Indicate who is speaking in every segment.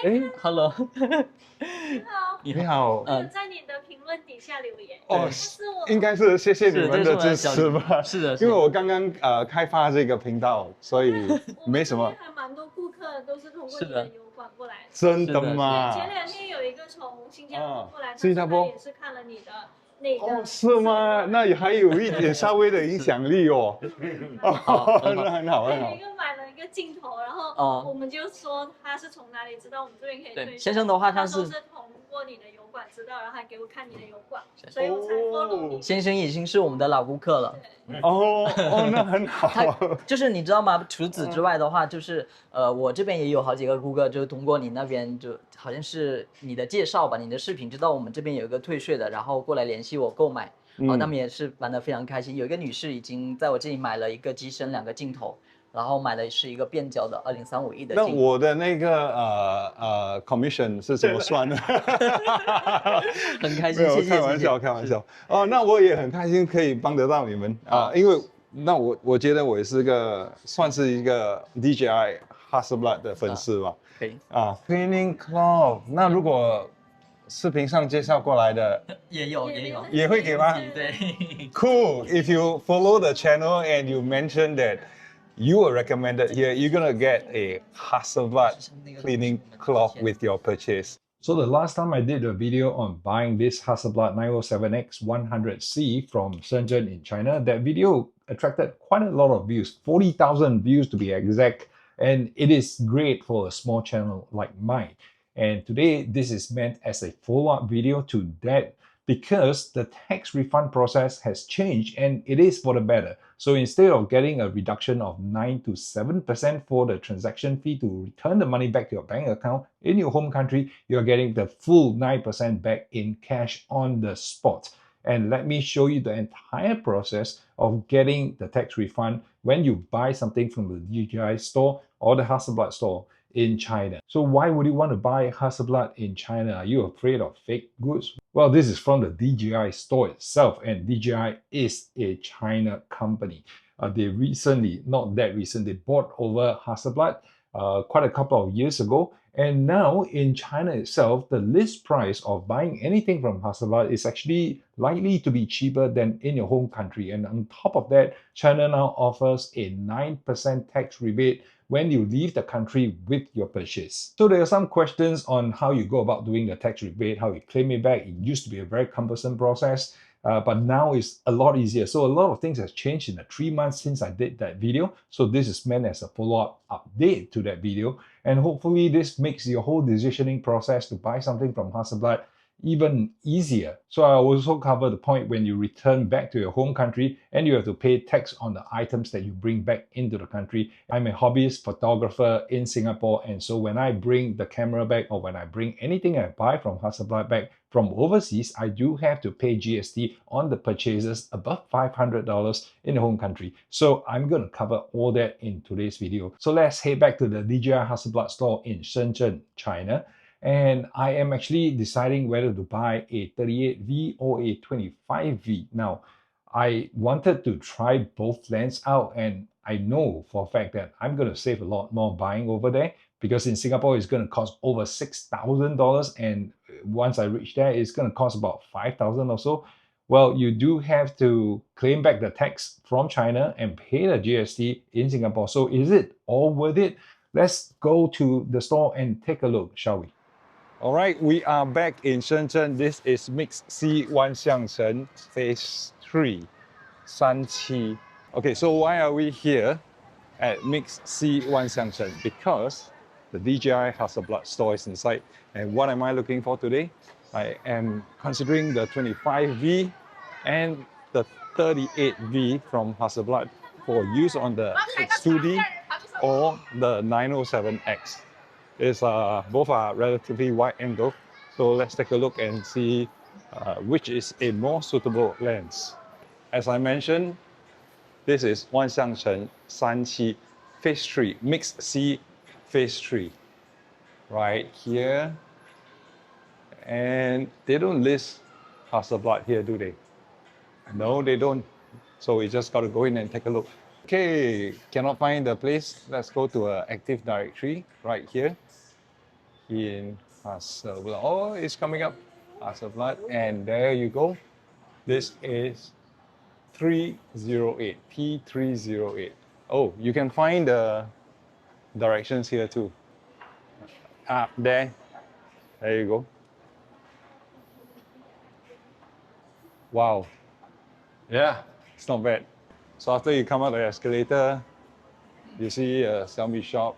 Speaker 1: 哎
Speaker 2: ，Hello，
Speaker 3: 你好，
Speaker 2: 你
Speaker 1: 你好，
Speaker 3: 我有在你的评论底下留言。
Speaker 1: 哦，
Speaker 3: 是我，
Speaker 1: 应该是谢谢你
Speaker 2: 是，这
Speaker 1: 们的支
Speaker 2: 是我的小
Speaker 1: 持吧，
Speaker 2: 是的，
Speaker 1: 因为
Speaker 2: 是的，
Speaker 1: 我刚刚开发这个频道，所以
Speaker 3: 我们这
Speaker 1: 没什么。
Speaker 3: 边还蛮多顾客都是通过
Speaker 2: 是的
Speaker 3: 你的油管过来的。
Speaker 1: 真的
Speaker 2: 是的
Speaker 1: 吗？
Speaker 3: 前2天有一个从新加坡过来，他
Speaker 1: 新加坡
Speaker 3: 说他也是看了你的那个。
Speaker 1: 哦，是吗？那还有一点稍微的影响力哦。
Speaker 2: 好，很好。
Speaker 1: 那很好，
Speaker 3: 还
Speaker 1: 很好。
Speaker 3: 有一个买了一个镜头，然后我们就说他是从哪里知道我们这边可以推
Speaker 2: 对，
Speaker 3: 荐。
Speaker 2: 先生的话
Speaker 3: 他说是通过你的油管知道，然后还给我看你的油管，所以我才 follow 你。
Speaker 2: 先生已经是我们的老顾客了。
Speaker 1: 哦，那很好。
Speaker 2: 就是你知道吗？除此之外的话，就是我这边也有好几个顾客，就是通过你那边就好像是你的介绍吧，你的视频知道我们这边有一个退税的，然后过来联系我购买。他们也是玩得非常开心。有一个女士已经在我这里买了一个机身2个镜头，然后买的是一个变焦的2035E的镜头。
Speaker 1: 那我的那个commission 是怎么算的？
Speaker 2: 很开心，
Speaker 1: 没有，
Speaker 2: 谢谢，
Speaker 1: 开玩笑，开玩笑。哦，那我也很开心可以帮得到你们啊，因为那我觉得我也是算是一个 DJI Hasselblad 的粉丝吧。
Speaker 2: 可以
Speaker 1: 啊 ，cleaning cloth。那如果视频上介绍过来的
Speaker 2: 也有
Speaker 1: 也会给吗？
Speaker 2: 对。
Speaker 1: Cool. If you follow the channel and you mention that you were recommended here, you're gonna get a Hasselblad cleaning cloth with your purchase.
Speaker 4: So the last time I did a video on buying this Hasselblad 907X 100C from Shenzhen in China, that video attracted quite a lot of views, 40,000 views to be exact, and it is great for a small channel like mine. And today, this is meant as a follow-up video to that because the tax refund process has changed and it is for the better. So instead of getting a reduction of 9 to 7% for the transaction fee to return the money back to your bank account in your home country, you're getting the full 9% back in cash on the spot. And let me show you the entire process of getting the tax refund when you buy something from the DJI store or the Hasselblad store in China. So why would you want to buy Hasselblad in China? Are you afraid of fake goods? Well, this is from the DJI store itself, and DJI is a China company. They recently, not that recent, they bought over Hasselblad quite a couple of years ago. And now in China itself, the list price of buying anything from Hasselblad is actually likely to be cheaper than in your home country. And on top of that, China now offers a 9% tax rebate when you leave the country with your purchase. So there are some questions on how you go about doing the tax rebate, how you claim it back. It used to be a very cumbersome process, but now it's a lot easier. So a lot of things has changed in the 3 months since I did that video. So this is meant as a follow-up update to that video. And hopefully this makes your whole decisioning process to buy something from Hasselblad even easier. So I also cover the point when you return back to your home country and you have to pay tax on the items that you bring back into the country. I'm a hobbyist photographer in Singapore, and so when I bring the camera back or when I bring anything I buy from Hasselblad back from overseas, I do have to pay GST on the purchases above $500 in the home country. So I'm going to cover all that in today's video. So let's head back to the DJI Hasselblad store in Shenzhen, China. And I am actually deciding whether to buy a 38V or a 25V. Now, I wanted to try both lens out, and I know for a fact that I'm going to save a lot more buying over there because in Singapore it's going to cost over $6,000, and once I reach there, it's going to cost about $5,000 or so. Well, you do have to claim back the tax from China and pay the GST in Singapore. So is it all worth it? Let's go to the store and take a look, shall we?
Speaker 1: All right, we are back in Shenzhen. This is MixC Shenzhen Phase 3, 3期. Okay, so why are we here at MixC Shenzhen? Because the DJI Hasselblad store is inside. And what am I looking for today? I am considering the 25V and the 38V from Hasselblad for use on the X2D or the 907X. Both are relatively wide angle, so let's take a look and see which is a more suitable lens. As I mentioned, this is Shenzhen 3期 Phase 3, MixC Phase 3, right here. And they don't list Hasselblad here, do they? No, they don't. So we just got to go in and take a look. Okay, cannot find the place. Let's go to Active Directory right here. in Hasselblad. Oh, it's coming up, Hasselblad, and there you go. This is 308, P308. Oh, you can find the directions here too. There you go. Wow, yeah, it's not bad. So after you come out the escalator, you see a Xiaomi shop.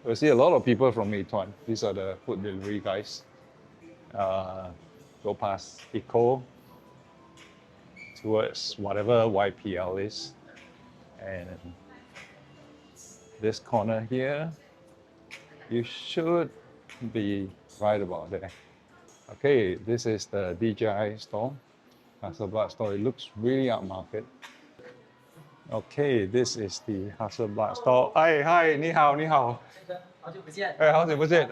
Speaker 1: You see a lot of people from Meituan. These are the food delivery guys. Go past Eco towards whatever YPL is. And this corner here, you should be right about there. Okay, this is the DJI store, Hasselblad store. It looks really upmarket. Okay, this is the Hasselblad store. Hi, 你好，你好。
Speaker 2: 好久不见。
Speaker 1: 哎，好久不见。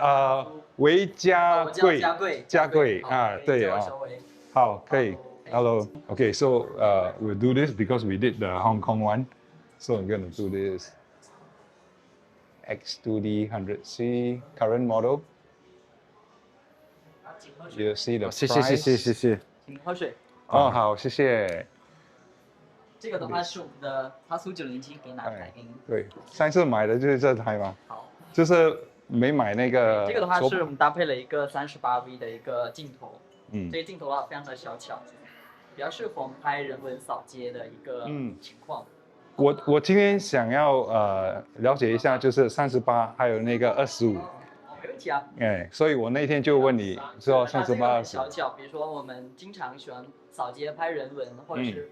Speaker 1: 维嘉贵，嘉贵啊，对啊。好，可以。Hello. Okay, so we'll do this because we did the Hong Kong one. So I'm gonna do this. X2D 100C current model. You see the price.
Speaker 4: 谢谢。
Speaker 2: 请喝水。
Speaker 1: 哦，好，谢谢。
Speaker 2: 这个的话是我们的哈苏907，给你拿来给你。
Speaker 1: 对，上次买的就是这台嘛。
Speaker 2: 好。
Speaker 1: 就是没买那个。
Speaker 2: 这个的话是我们搭配了一个38V 的一个镜头。
Speaker 1: 嗯。
Speaker 2: 这个镜头的话非常的小巧，比较适合我们拍人文扫街的一个情况。
Speaker 1: 我今天想要了解一下，就是38还有那个25。
Speaker 2: 没问题啊。
Speaker 1: 哎，所以我那天就问你说38。
Speaker 2: 小巧，比如说我们经常喜欢扫街拍人文，或者是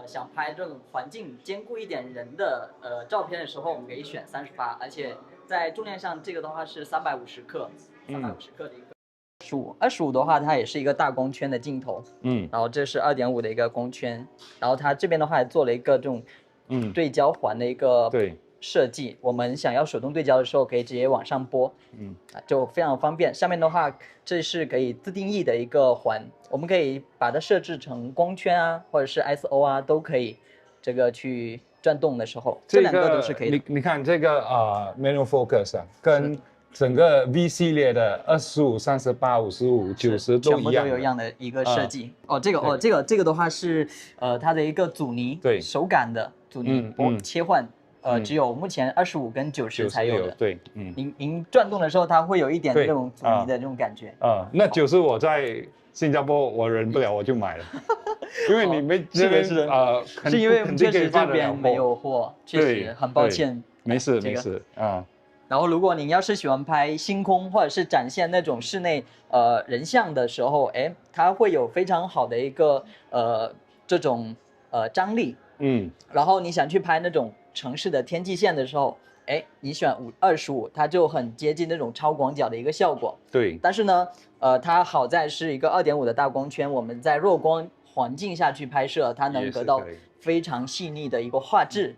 Speaker 2: 想拍这种环境兼顾一点人的照片的时候，我们可以选38，而且在重量上这个的话是350克，350克的一个。25的话，它也是一个大光圈的镜头，然后这是2.5的一个光圈，然后它这边的话还做了一个这种对焦环的一个设计，我们想要手动对焦的时候可以直接往上拨，就非常方便。下面的话，这是可以自定义的一个环，我们可以把它设置成光圈啊，或者是 ISO 啊，都可以这个去转动的时候，这两个都是可以的。
Speaker 1: 你看这个manual focus 啊，跟整个 V 系列的25、38、55、90都一样，全部
Speaker 2: 都有一样的一个设计。这个的话是它的一个阻尼，对，手感的阻尼切换，只有目前25跟90才有的。对，您转动的时候，它会有一点那种阻尼的这种感觉。
Speaker 1: 那90我在新加坡我忍不了，我就买了，因为你们这边
Speaker 2: 是因为我们确实这边没有货，确实很抱歉。
Speaker 1: 没事没事啊。
Speaker 2: 然后，如果您要是喜欢拍星空或者是展现那种室内人像的时候，它会有非常好的一个这种张力，然后你想去拍那种城市的天际线的时候，你选25，它就很接近那种超广角的一个效果。对。但是呢，它好在是一个2.5的大光圈，我们在弱光环境下去拍摄，它能得到非常细腻的一个画质。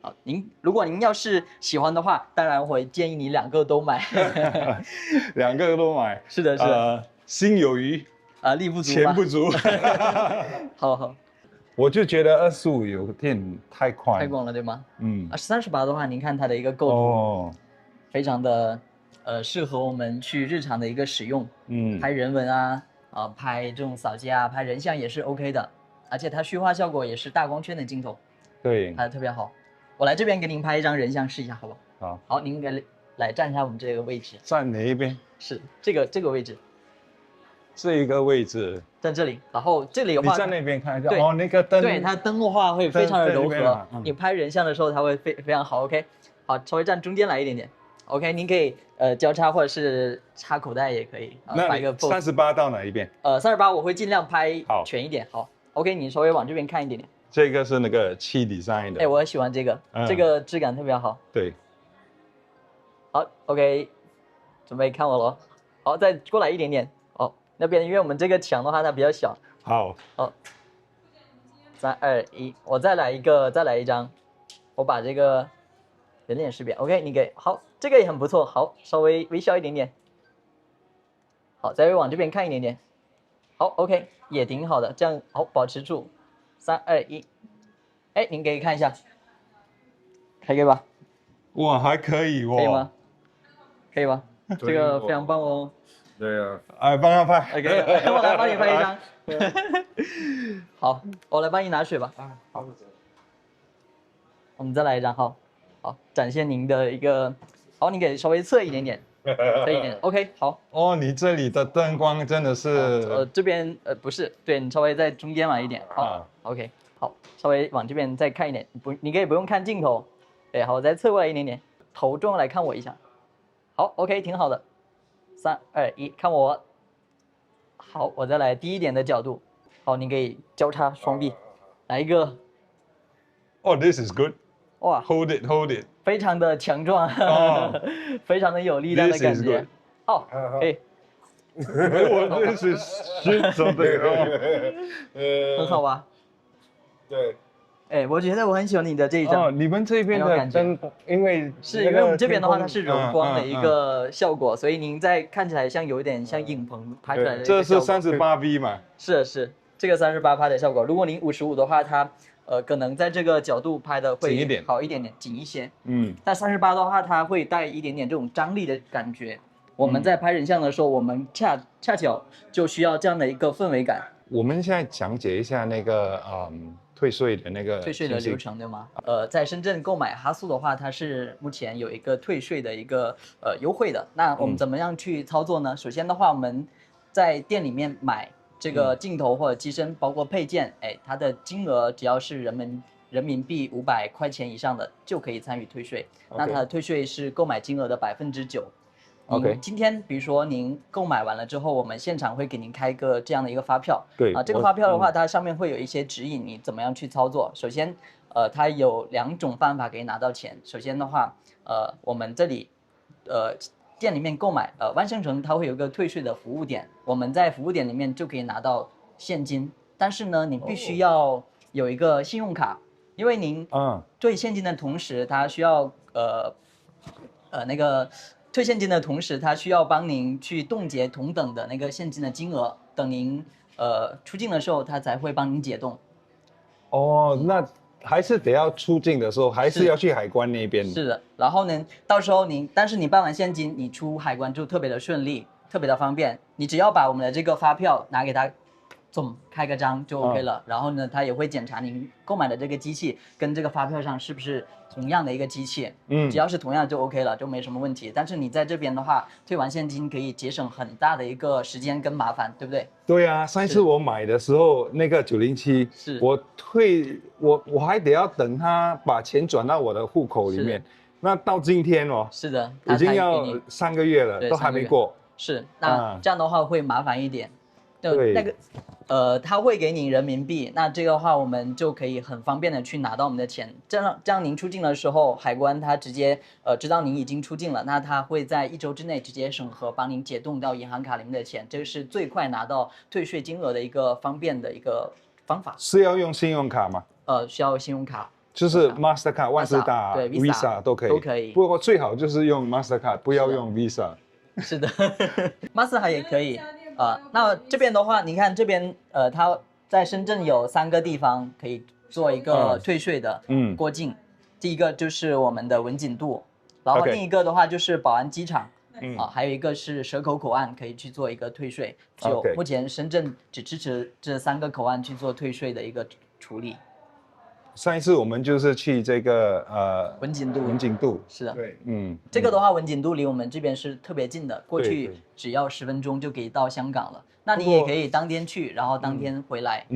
Speaker 2: 好，如果您要是喜欢的话，当然我会建议你2个都买。
Speaker 1: 2个都买。
Speaker 2: 是的，是的。
Speaker 1: 心有余
Speaker 2: 力不足，
Speaker 1: 钱不足。
Speaker 2: 好。
Speaker 1: 我就觉得25有点太宽，
Speaker 2: 太广了，对吗？38的话，您看它的一个构图，非常的适合我们去日常的一个使用。拍人文啊，拍这种扫街啊，拍人像也是 OK 的，而且它虚化效果也是大光圈的镜头，对，拍的特别好。我来这边给您拍一张人像试一下，好不好？好，您来站一下我们这个位置。
Speaker 1: 站哪一边？
Speaker 2: 是这个位置。
Speaker 1: 这一个位置，
Speaker 2: 在这里。然后这里的话，
Speaker 1: 你在那边看一下。那个灯，
Speaker 2: 对，它灯的话会非常的柔和。你拍人像的时候，它会非常好。OK， 好，稍微站中间来一点点。OK， 您可以交叉或者是插口袋也可以。
Speaker 1: 那你38到哪一边
Speaker 2: ？38我会尽量拍全一点。好 ，OK， 你稍微往这边看一点点。
Speaker 1: 这个是那个7 design 的，
Speaker 2: 我很喜欢这个，这个质感特别好。
Speaker 1: 对，
Speaker 2: 好 ，OK， 准备看我了。好，再过来一点点。那边因为我们这个墙的话它比较小。
Speaker 1: 好。
Speaker 2: 好，3、2、1，我再来一张，我把这个人脸识别 ，OK， 你给好，这个也很不错。好，稍微微笑一点点。好，再往这边看一点点。好 ，OK， 也挺好的，这样好，保持住。3、2、1，您可以看一下，可以吧？
Speaker 1: 哇，还可以哦。
Speaker 2: 可以吗？可以吧？这个非常棒哦。
Speaker 5: 对啊，
Speaker 1: 哎，帮他拍。
Speaker 2: OK， 我来帮你拍一张。好，我来帮你拿水吧。好，我们再来一张，好，展现您的一个，好，你给稍微侧一点点，侧一点 ，OK， 好。
Speaker 1: 哦，你这里的灯光真的是，
Speaker 2: 这边不是，对你稍微在中间晚一点，好、
Speaker 1: 啊
Speaker 2: OK， 好，稍微往这边再看一点，你可以不用看镜头，对，好，我再侧过来一点点，头重来看我一下，好 ，OK， 挺好的，3、2、1，看我，好，我再来低一点的角度，好，你可以交叉双臂，来一个，
Speaker 1: 哦，this is good。
Speaker 2: 哇，
Speaker 1: Hold it, hold it。
Speaker 2: 非常的强壮，
Speaker 1: 哦
Speaker 2: 非常的有力量的
Speaker 1: This
Speaker 2: 感
Speaker 1: is
Speaker 2: 觉
Speaker 1: good，
Speaker 2: 好，可以，
Speaker 1: 我 this is shit something。
Speaker 2: 很好吧？
Speaker 5: 对，
Speaker 2: 哎，我觉得我很喜欢你的这一张。
Speaker 1: 哦，你们这边的
Speaker 2: 很有感觉
Speaker 1: 灯，因为
Speaker 2: 是因为我们这边的话，它是柔
Speaker 1: 嗯
Speaker 2: 光的一个效果，所以您在看起来像有一点像影棚拍出来的一个
Speaker 1: 这是
Speaker 2: 效果。
Speaker 1: 38V 嘛？
Speaker 2: 是这个38拍的效果。如果您55的话，它可能在这个角度拍的会
Speaker 1: 紧一点
Speaker 2: 好一点点，紧一些。
Speaker 1: 嗯，
Speaker 2: 但38的话，它会带一点点这种张力的感觉。我们在拍人像的时候，我们恰巧就需要这样的一个氛围感。
Speaker 1: 我们现在讲解一下那个退税的那个
Speaker 2: 退税的流程对吗？在深圳购买哈苏的话，它是目前有一个退税的一个优惠的。那我们怎么样去操作呢？首先的话，我们在店里面买这个镜头或者机身，包括配件，哎，它的金额只要是人民币500块钱以上的就可以参与退税。那它的退税是购买金额的9%。
Speaker 1: OK，
Speaker 2: 今天比如说您购买完了之后，我们现场会给您开个这样的一个发票。
Speaker 1: 对
Speaker 2: 啊，这个发票的话，它上面会有一些指引，你怎么样去操作。首先，它有2种办法可以拿到钱。首先的话，我们这里，店里面购买，万盛城它会有一个退税的服务点，我们在服务点里面就可以拿到现金。但是呢，你必须要有一个信用卡，因为您兑现金的同时，它需要那个。退现金的同时，它需要帮您去冻结同等的那个现金的金额，等您出境的时候，它才会帮您解冻。
Speaker 1: 哦，那还是得要出境的时候，还是要去海关那边。
Speaker 2: 是的，然后呢，到时候但是你办完现金，你出海关就特别的顺利，特别的方便。你只要把我们的这个发票拿给他，开个章就 OK 了。然后呢，他也会检查您购买的这个机器跟这个发票上是不是同样的一个机器。只要是同样就 OK 了，就没什么问题。但是你在这边的话，退完现金可以节省很大的一个时间跟麻烦，对不对？
Speaker 1: 对啊，上一次我买的时候，那个907，
Speaker 2: 是
Speaker 1: 我还得要等他把钱转到我的户口里面。那到今天哦，
Speaker 2: 是的，
Speaker 1: 已经要3个月了，都还没过。
Speaker 2: 是，那这样的话会麻烦一点。对，那个他会给你人民币，那这个的话我们就可以很方便的去拿到我们的钱。这样您出境的时候，海关他直接知道您已经出境了，那他会在1周之内直接审核，帮您解冻到银行卡里面的钱，这个是最快拿到退税金额的一个方便的一个方法。
Speaker 1: 是要用信用卡吗？
Speaker 2: 需要信用卡，
Speaker 1: 就是 Mastercard、万事达、
Speaker 2: 对
Speaker 1: Visa 都可以，
Speaker 2: 都可以。
Speaker 1: 不过最好就是用 Mastercard， 不要用 Visa。
Speaker 2: 是的，Mastercard 也可以。那这边的话，你看这边它在深圳有3个地方可以做一个退税的过境。第一个就是我们的文锦渡，然后另一个的话就是宝安机场，还有一个是蛇口口岸可以去做一个退税。就目前深圳只支持这3个口岸去做退税的一个处理。
Speaker 1: 上一次我们就是去这个
Speaker 2: 文锦渡，是的，
Speaker 5: 对，
Speaker 2: 这个的话文锦渡离我们这边是特别近的，过去只要10分钟就可以到香港了。那你也可以当天去，然后当天回来。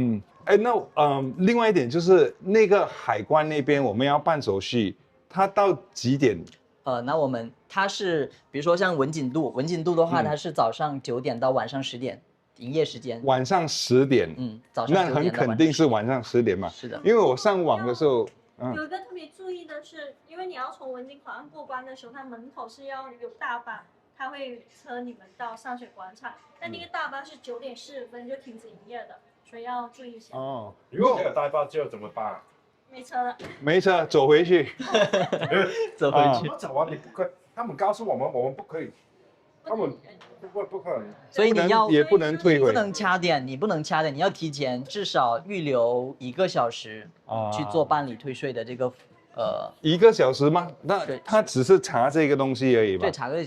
Speaker 1: 另外一点就是那个海关那边我们要办手续，它到几点？
Speaker 2: 那它是比如说像文锦渡的话，它是早上9点到晚上10点。营业时间
Speaker 1: 晚上10点，
Speaker 2: 早上9点
Speaker 1: 那很肯定是晚上10点嘛。
Speaker 2: 是的，
Speaker 1: 因为我上网的时候，
Speaker 3: 有一个特别注意的是，因为你要从文锦口岸过关的时候，它门口是要有大巴，它会车你们到上水广场，但那个大巴是9点40分就停止营业的，所以要注意一下。
Speaker 5: 如果没有大巴就怎么办？
Speaker 3: 没车了，
Speaker 1: 没车，走回去。
Speaker 2: 走回去。
Speaker 5: 走啊，你不可以，他们告诉我们不可以，他们不可能。
Speaker 2: 所以你
Speaker 1: 也不能退回，
Speaker 2: 你不能掐点，你要提前至少预留1个小时去做办理退税的这个1
Speaker 1: 个小时吗？那他只是查这个东西而已吧？
Speaker 2: 对，查个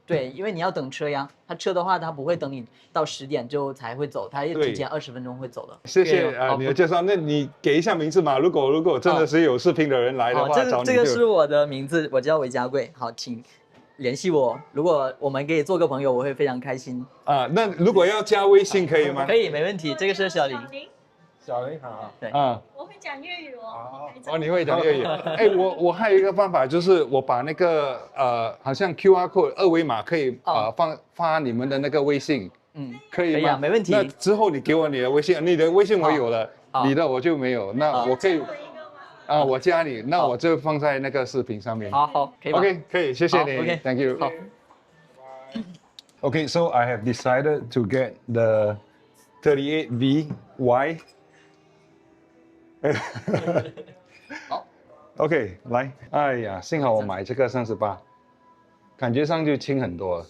Speaker 2: 对，因为你要等车呀，他车的话，他不会等你到10点就才会走，他也提前20分钟会走的。
Speaker 1: 谢谢
Speaker 2: 好
Speaker 1: 你的介绍。那你给一下名字嘛？如果真的是有视频的人来的
Speaker 2: 好，
Speaker 1: 话，找你
Speaker 2: 这个是我的名字，我叫韦家贵。好，请联系我。如果我们可以做个朋友，我会非常开心。
Speaker 1: 啊。那如果要加微信可以吗？
Speaker 2: 可以，没问题。这个是小林。
Speaker 5: 小林好。
Speaker 2: 对
Speaker 1: 啊。
Speaker 3: 我会讲粤语哦。
Speaker 1: 哦，你会讲粤语？哎，我还有一个办法，就是我把那个好像 QR code 二维码可以发你们的那个微信，可以吗？
Speaker 2: 可以啊，没问题。
Speaker 1: 那之后你给我你的微信，你的微信我有了，你的我就没有，那我可以我加你，那我就放在那个视频上面。
Speaker 2: 好，可以吧
Speaker 1: OK， 可以，谢谢你
Speaker 2: ，OK，
Speaker 1: ，Thank you。
Speaker 2: 好。
Speaker 1: Okay, so I have decided to get the 38VY
Speaker 2: 好
Speaker 1: OK， 来，哎呀，幸好我买这个38，感觉上就轻很多了。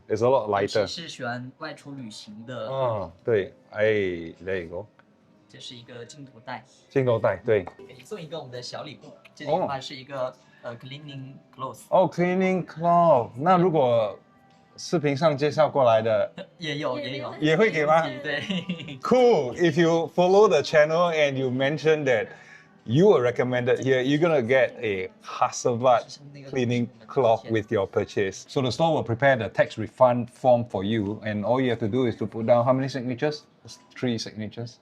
Speaker 1: It's a lot
Speaker 2: 尤
Speaker 1: lighter。
Speaker 2: 其是喜欢外出旅行的。
Speaker 1: 对，哎，there you go。
Speaker 2: 这是一个镜头袋。
Speaker 1: 镜头袋，对。
Speaker 2: 给你送一个我们的小礼物，这里的话是一个cleaning cloth。cleaning
Speaker 1: cloth。那如果视频上介绍过来的也会给吗？
Speaker 2: 对。
Speaker 1: Cool. If you follow the channel and you mention that you were recommended here, you're gonna get a Hasselblad cleaning cloth with your purchase. So the store will prepare the tax refund form for you, and all you have to do is to put down how many signatures? 3 signatures.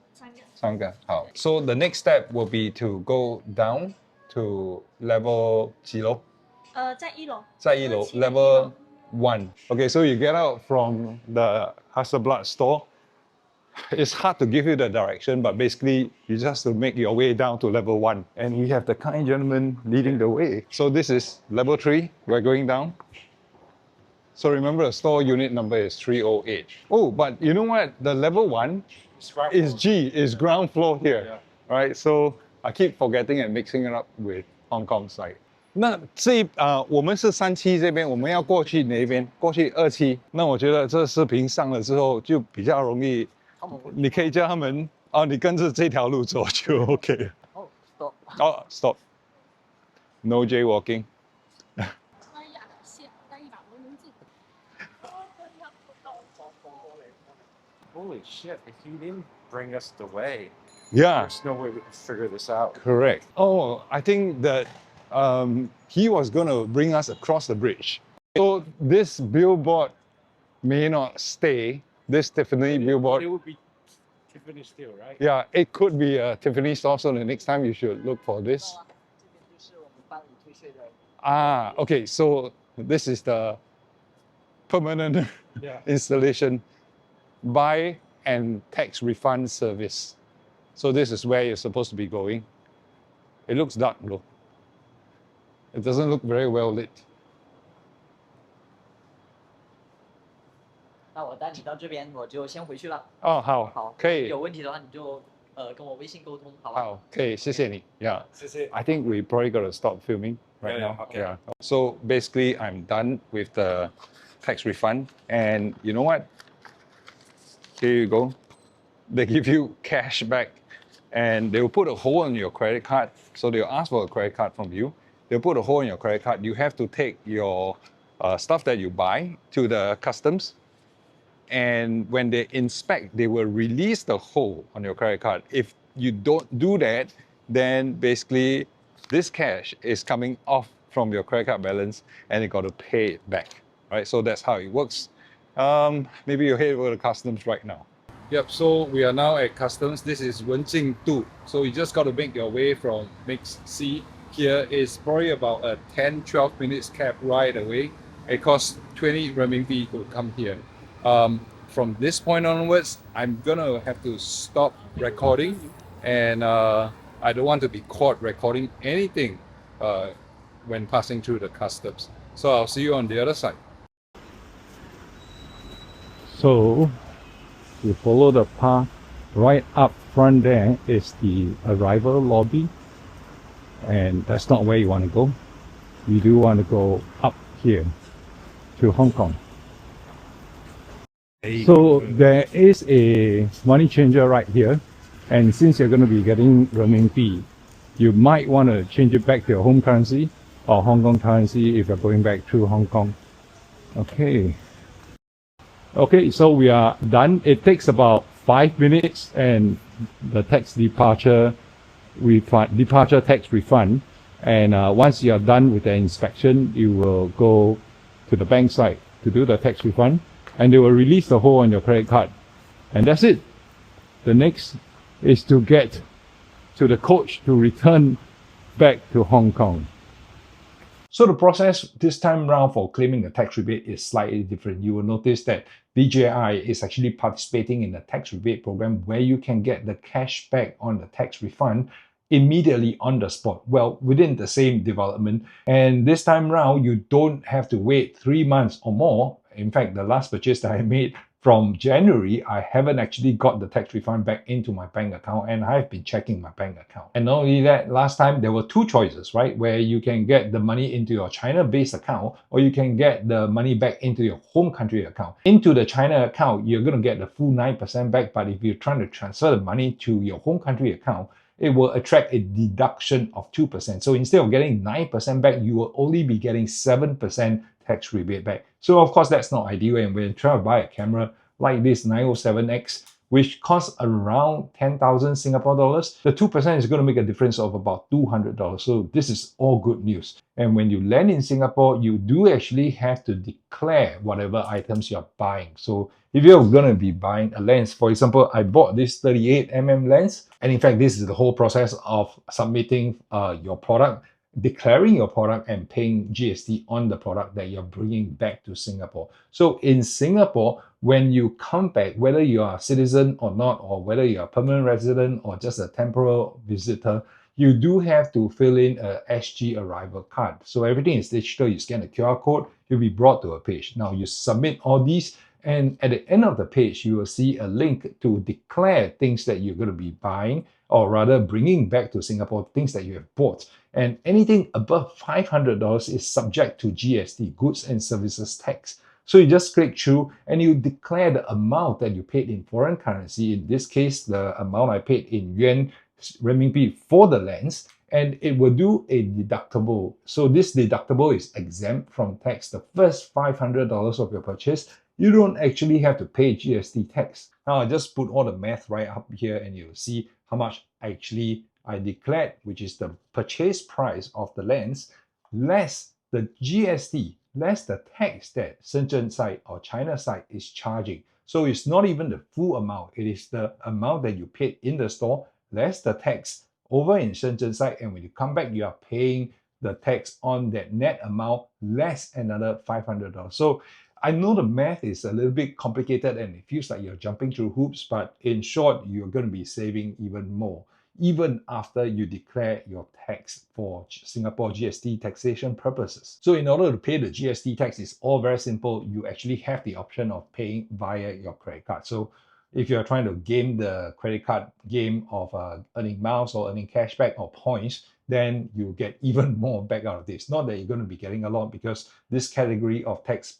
Speaker 1: 3个。好。So the next step will be to go down to level 几楼？
Speaker 3: 在1楼。
Speaker 1: 在1楼 level 1. Okay, so you get out from the Hasselblad store. It's hard to give you the direction, but basically you just have to make your way down to level 1. And we have the kind gentleman leading the way. So this is level 3. We're going down. So remember the store unit number is 308. Oh, but you know what? The level 1 is G, is ground floor here. Yeah. Right? So I keep forgetting and mixing it up with Hong Kong side. 那我们是37这边，我们要过去哪边？过去27。那我觉得这视频上了之后就比较容易，你可以叫他们你跟着这条路走就 OK 了。
Speaker 2: stop。
Speaker 1: stop。No jaywalking。Holy
Speaker 5: shit! If you didn't bring us the way,
Speaker 1: Yeah.
Speaker 5: there's no way we can figure this out.
Speaker 1: Correct. Oh, I think that he was going to bring us across the bridge. So this billboard may not stay. This Tiffany billboard.
Speaker 5: It would be Tiffany still, right?
Speaker 1: Yeah, it could be a Tiffany store. So the next time you should look for this. Okay. So this is the permanent installation, buy and tax refund service. So this is where you're supposed to be going. It looks dark though. It doesn't look very well lit.
Speaker 2: 那我带你到这边，我就先回去了。
Speaker 1: 好，可以。
Speaker 2: 有问题的话，你就跟我微信沟通，好吧？
Speaker 1: 好，可以，谢谢你。Yeah.
Speaker 5: 谢谢。
Speaker 1: I think we probably got to stop filming right now.
Speaker 5: Okay.
Speaker 1: Yeah. So basically, I'm done with the tax refund, and you know what? Here you go. They give you cash back, and they will put a hole in your credit card. So they'll ask for a credit card from you. They'll put a hole in your credit card. You have to take your stuff that you buy to the customs. And when they inspect, they will release the hole on your credit card. If you don't do that, then basically this cash is coming off from your credit card balance and you got to pay it back. Right? So that's how it works. Maybe you head over to customs right now. Yep, so we are now at customs. This is Wenjing 2. So you just got to make your way from MixC. Here is probably about a 10-12 minutes cab ride away. It costs 20 renminbi to come here. From this point onwards, I'm gonna have to stop recording, and I don't want to be caught recording anything when passing through the customs. So I'll see you on the other side. So you follow the path. Right up front there is the arrival lobby, and that's not where you want to go. You do want to go up here to Hong Kong. So there is a money changer right here, and since you're going to be getting renminbi, you might want to change it back to your home currency or Hong Kong currency if you're going back to Hong Kong. Okay. Okay, so we are done. It takes about 5 minutes and the tax departure refund, departure tax refund. And once you are done with the inspection, you will go to the bank side to do the tax refund and they will release the whole on your credit card. And that's it. The next is to get to the coach to return back to Hong Kong.
Speaker 4: So the process this time round for claiming a tax rebate is slightly different. You will notice that DJI is actually participating in the tax rebate program where you can get the cash back on the tax refund immediately on the spot, well, within the same development. And this time round, you don't have to wait 3 months or more. In fact, the last purchase that I made from January, I haven't actually got the tax refund back into my bank account, and I've been checking my bank account. And not only that, last time there were two choices, right? Where you can get the money into your China-based account, or you can get the money back into your home country account. Into the China account, you're going to get the full 9% back, but if you're trying to transfer the money to your home country account, it will attract a deduction of 2%. So instead of getting 9% back, you will only be getting 7% tax rebate back. So of course, that's not ideal. And when you try to buy a camera like this 907X, which costs around 10,000 Singapore dollars, the 2% is going to make a difference of about $200. So this is all good news. And when you land in Singapore, you do actually have to declare whatever items you're buying. So if you're going to be buying a lens, for example, I bought this 38mm lens. And in fact, this is the whole process of submitting your product, declaring your product and paying GST on the product that you're bringing back to Singapore. So in Singapore, when you come back, whether you are a citizen or not, or whether you're a permanent resident or just a temporal visitor, you do have to fill in a SG arrival card. So everything is digital. You scan the QR code, you'll be brought to a page. Now you submit all these, and at the end of the page, you will see a link to declare things that you're going to be buying, or rather bringing back to Singapore, things that you have bought. And anything above $500 is subject to GST, goods and services tax. So you just click through and you declare the amount that you paid in foreign currency. In this case, the amount I paid in yuan, renminbi for the lens, and it will do a deductible. So this deductible is exempt from tax. The first $500 of your purchase, you don't actually have to pay GST tax. Now I just put all the math right up here and you'll see how much I declared, which is the purchase price of the lens, less the GST, less the tax that Shenzhen side or China side is charging. So it's not even the full amount. It is the amount that you paid in the store, less the tax over in Shenzhen side. And when you come back, you are paying the tax on that net amount, less another $500. So I know the math is a little bit complicated and it feels like you're jumping through hoops, but in short, you're going to be saving even more, even after you declare your tax for Singapore GST taxation purposes. So in order to pay the GST tax, it's all very simple. You actually have the option of paying via your credit card. So if you're trying to game the credit card game of earning miles or earning cashback or points, then you get even more back out of this. Not that you're going to be getting a lot, because this category of tax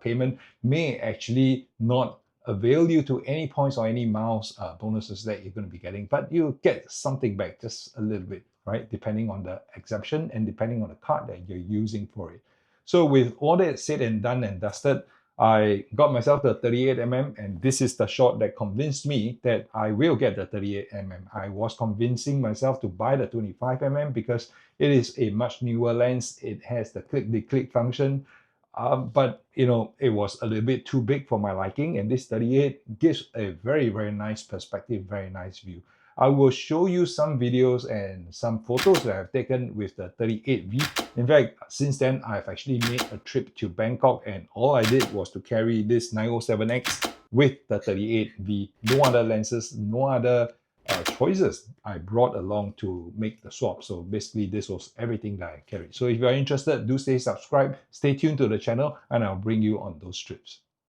Speaker 4: payment may actually not avail you to any points or any miles bonuses that you're going to be getting, but you get something back, just a little bit, right? Depending on the exemption and depending on the card that you're using for it. So with all that said and done and dusted, I got myself the 38mm, and this is the shot that convinced me that I will get the 38mm. I was convincing myself to buy the 25mm because it is a much newer lens. It has the click function. But you know, it was a little bit too big for my liking, and this 38 gives a very, very nice perspective, very nice view. I will show you some videos and some photos that I've taken with the 38V. In fact, since then, I've actually made a trip to Bangkok, and all I did was to carry this 907X with the 38V. No other lenses, no other choices I brought along to make the swap. So basically this was everything that I carried. So if you're interested, do stay subscribed, stay tuned to the channel, and I'll bring you on those trips.